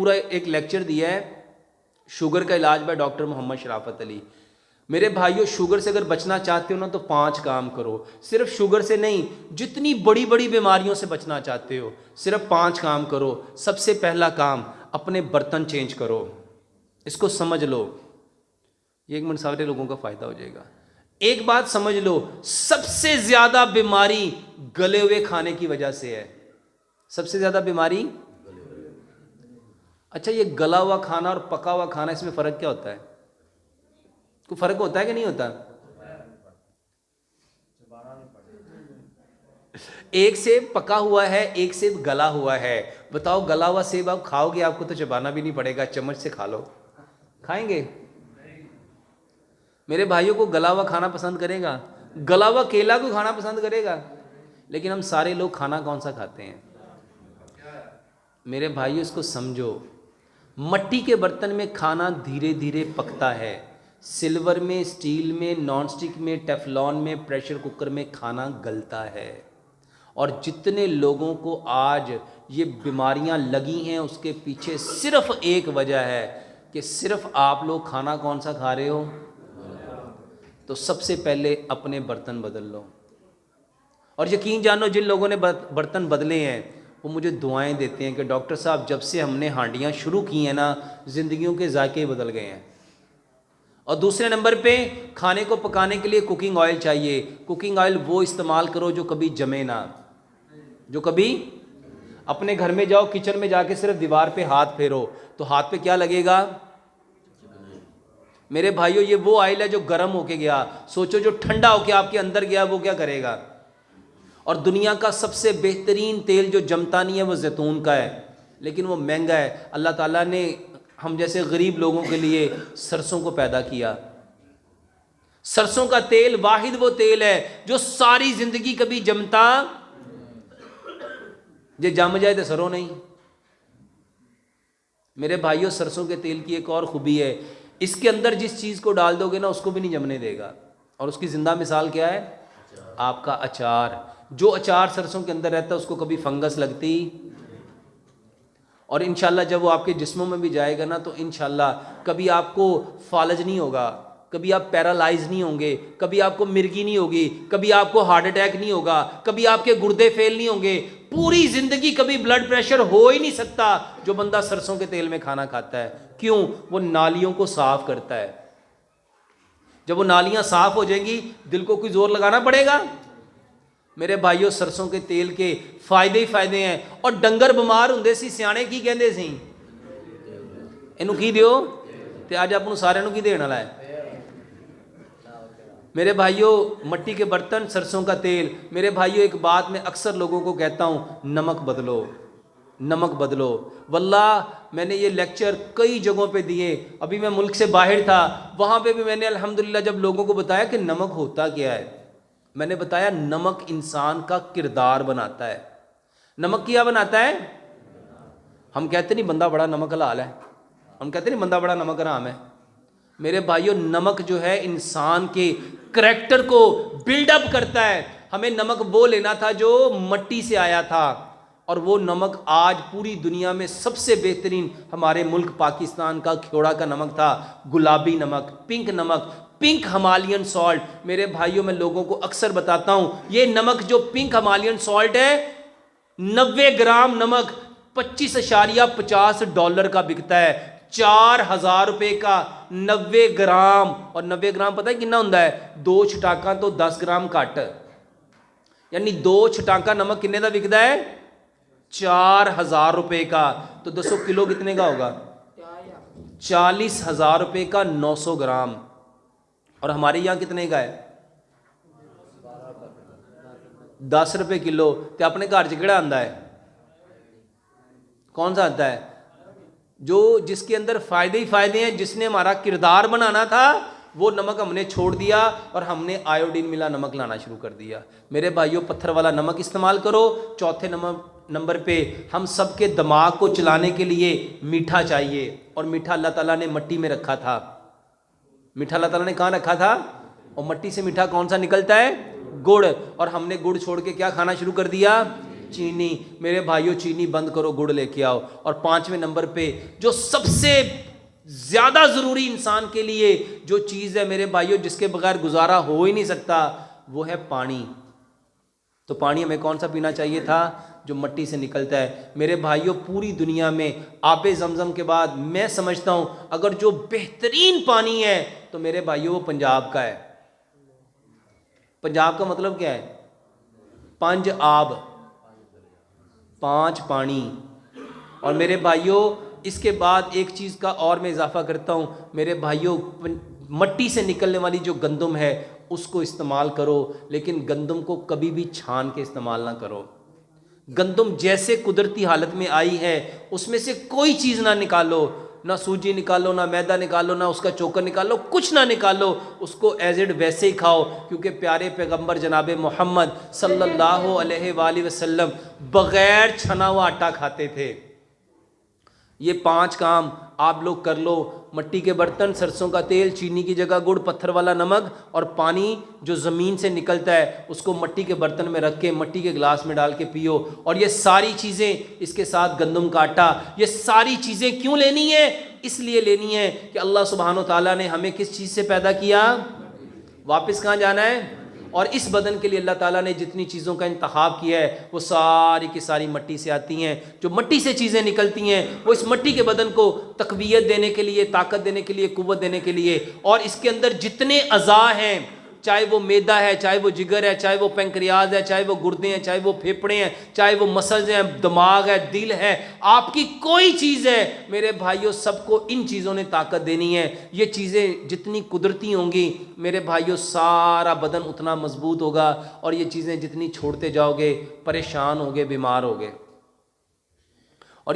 पूरा एक लेक्चर दिया है शुगर का इलाज बाय डॉक्टर मोहम्मद शराफत अली। मेरे भाइयों, शुगर से अगर बचना चाहते हो ना तो 5 काम करो। सिर्फ शुगर से नहीं, जितनी बड़ी बड़ी बीमारियों से बचना चाहते हो सिर्फ 5 काम करो। सबसे पहला काम, अपने बर्तन चेंज करो। इसको समझ लो, ये 1 मिनट सारे लोगों का फायदा हो जाएगा। एक बात समझ लो, सबसे ज्यादा बीमारी गले हुए खाने की वजह से है। सबसे ज्यादा बीमारी, अच्छा ये गला हुआ खाना और पका हुआ खाना, इसमें फर्क क्या होता है? कोई फर्क होता है कि नहीं होता? एक सेब पका हुआ है, एक सेब गला हुआ है। बताओ, गला हुआ सेब आप खाओगे, आपको तो चबाना भी नहीं पड़ेगा, चम्मच से खा लो। खाएंगे? मेरे भाइयों को गला हुआ खाना पसंद करेगा? गला हुआ केला को खाना पसंद करेगा? लेकिन हम सारे लोग खाना कौन सा खाते हैं? मेरे भाइयों, इसको समझो, मट्टी के बर्तन में खाना धीरे धीरे पकता है। सिल्वर में, स्टील में, नॉन स्टिक में, टेफलॉन में, प्रेशर कुकर में खाना गलता है। और जितने लोगों को आज ये बीमारियां लगी हैं उसके पीछे सिर्फ एक वजह है कि सिर्फ आप लोग खाना कौन सा खा रहे हो। तो सबसे पहले अपने बर्तन बदल लो। और यकीन जानो, जिन लोगों ने बर्तन बदले हैं वो मुझे दुआएं देते हैं कि डॉक्टर साहब, जब से हमने हांडियाँ शुरू की हैं ना, ज़िंदगियों के जायके बदल गए हैं। और दूसरे नंबर पे, खाने को पकाने के लिए कुकिंग ऑयल चाहिए। कुकिंग ऑयल वो इस्तेमाल करो जो कभी जमे ना, जो कभी, अपने घर में जाओ, किचन में जाके सिर्फ दीवार पे हाथ फेरो तो हाथ पे क्या लगेगा? मेरे भाइयों, ये वो ऑयल है जो गर्म होके गया, सोचो जो ठंडा होके आपके अंदर गया वो क्या करेगा? और दुनिया का सबसे बेहतरीन तेल जो जमता नहीं है वो जैतून का है, लेकिन वो महंगा है। अल्लाह ताला ने हम जैसे गरीब लोगों के लिए सरसों को पैदा किया। सरसों का तेल वाहिद वो तेल है जो सारी जिंदगी कभी जमता, जे जम जाए तो सरो नहीं। मेरे भाइयों, सरसों के तेल की एक और खूबी है, इसके अंदर जिस चीज़ को डाल दोगे ना उसको भी नहीं जमने देगा। और उसकी जिंदा मिसाल क्या है? आपका अचार। जो अचार सरसों के अंदर रहता है उसको कभी फंगस लगती, और इंशाल्लाह जब वो आपके जिस्मों में भी जाएगा ना तो इंशाल्लाह कभी आपको फालज नहीं होगा, कभी आप पैरालाइज नहीं होंगे, कभी आपको मिर्गी नहीं होगी, कभी आपको हार्ट अटैक नहीं होगा, कभी आपके गुर्दे फेल नहीं होंगे। पूरी जिंदगी कभी ब्लड प्रेशर हो ही नहीं सकता जो बंदा सरसों के तेल में खाना खाता है। क्यों? वो नालियों को साफ करता है। जब वो नालियां साफ हो जाएंगी, दिल को कोई जोर लगाना पड़ेगा? मेरे भाइयों, सरसों के तेल के फायदे ही फायदे हैं। और डंगर बीमार होंदे सी, सियाणे की कहंदे सी, इनू की दियो, ते अज आपां नूं सारिआं नूं की देण वाला है। मेरे भाइयों, मट्टी के बर्तन, सरसों का तेल। मेरे भाइयों, एक बात मैं अक्सर लोगों को कहता हूँ, नमक बदलो, नमक बदलो। वल्लाह मैंने ये लेक्चर कई जगहों पे दिए। अभी मैं मुल्क से बाहर था, वहाँ पे भी मैंने अल्हम्दुलिल्लाह जब लोगों को बताया कि नमक होता क्या है, मैंने बताया नमक इंसान का किरदार बनाता है। नमक क्या बनाता है? हम कहते नहीं बंदा बड़ा नमक हलाल है, हम कहते नहीं बंदा बड़ा नमक हराम है। मेरे भाइयों, नमक जो है इंसान के करैक्टर को बिल्डअप करता है। हमें नमक वो लेना था जो मट्टी से आया था, और वो नमक आज पूरी दुनिया में सबसे बेहतरीन हमारे मुल्क पाकिस्तान का ख्योड़ा का नमक था, गुलाबी नमक, पिंक नमक, पिंक हिमालयन सॉल्ट। मेरे भाइयों, मैं लोगों को अक्सर बताता हूं, ये नमक जो पिंक हिमालयन सॉल्ट है, 90 ग्राम नमक $25.50 का बिकता है, 4000 रुपए का 90 ग्राम। और 90 ग्राम पता है कितना होता है? 2 छटाका तो 10 ग्राम घट, यानी 2 छटाका नमक कितने का बिकता है? 4000 रुपए का। तो 200 किलो कितने का होगा? 40,000 रुपए का 900 ग्राम। और हमारे यहाँ कितने का है? 10 रुपए किलो। तो अपने घर च केड़ा आंदा है? कौन सा आता है? जो जिसके अंदर फायदे ही फायदे हैं। जिसने हमारा किरदार बनाना था वो नमक हमने छोड़ दिया और हमने आयोडीन मिला नमक लाना शुरू कर दिया। मेरे भाइयों, पत्थर वाला नमक इस्तेमाल करो। चौथे नंबर पे, हम सबके दिमाग को चलाने के लिए मीठा चाहिए, और मीठा अल्लाह ताला ने मट्टी में रखा था। मीठा अल्लाह ताला ने कहाँ रखा था? और मट्टी से मीठा कौन सा निकलता है? गुड़। और हमने गुड़ छोड़ के क्या खाना शुरू कर दिया? चीनी। मेरे भाइयों चीनी बंद करो, गुड़ लेके आओ। और 5वें नंबर पे जो सबसे ज़्यादा ज़रूरी इंसान के लिए जो चीज़ है मेरे भाइयों, जिसके बगैर गुजारा हो ही नहीं सकता, वो है पानी। तो पानी हमें कौन सा पीना चाहिए था? जो मट्टी से निकलता है। मेरे भाइयों पूरी दुनिया में आबे ज़मज़म के बाद मैं समझता हूँ अगर जो बेहतरीन पानी है तो मेरे भाइयों वो पंजाब का है। पंजाब का मतलब क्या है? 5 आब, 5 पानी। और मेरे भाइयों इसके बाद एक चीज़ का और मैं इजाफा करता हूँ, मेरे भाइयों मट्टी से निकलने वाली जो गंदम है उसको इस्तेमाल करो, लेकिन गंदम को कभी भी छान के इस्तेमाल ना करो। गंदम जैसे कुदरती हालत में आई है उसमें से कोई चीज़ ना निकालो, ना सूजी निकालो, ना मैदा निकालो, ना उसका चोकर निकालो, कुछ ना निकालो, उसको एज इट वैसे ही खाओ। क्योंकि प्यारे पैगंबर जनाब मोहम्मद सल्लल्लाहु अलैहि वसल्लम बग़ैर छना हुआ आटा खाते थे। ये 5 काम आप लोग कर लो। मट्टी के बर्तन, सरसों का तेल, चीनी की जगह गुड़, पत्थर वाला नमक और पानी जो ज़मीन से निकलता है उसको मट्टी के बर्तन में रख के मट्टी के गिलास में डाल के पियो। और ये सारी चीज़ें, इसके साथ गंदम का आटा, ये सारी चीज़ें क्यों लेनी है? इसलिए लेनी है कि अल्लाह सुब्हानो ताला ने हमें किस चीज़ से पैदा किया? वापस कहाँ जाना है? और इस बदन के लिए अल्लाह ताला ने जितनी चीज़ों का इंतखाब किया है वो सारी की सारी मट्टी से आती हैं। जो मट्टी से चीज़ें निकलती हैं वो इस मट्टी के बदन को तकवीयत देने के लिए, ताकत देने के लिए, कुव्वत देने के लिए। और इसके अंदर जितने अज़ा हैं, चाहे वो मैदा है, चाहे वो जिगर है, चाहे वो पेंक्रियाज है, चाहे वो गुर्दे हैं, चाहे वो फेफड़े हैं, चाहे वो मसल्स हैं, दिमाग है, दिल है, आपकी कोई चीज़ है मेरे भाइयों, सबको इन चीज़ों ने ताकत देनी है। ये चीज़ें जितनी कुदरती होंगी मेरे भाइयों सारा बदन उतना मजबूत होगा। और ये चीज़ें जितनी छोड़ते जाओगे परेशान होगे, बीमार होगे।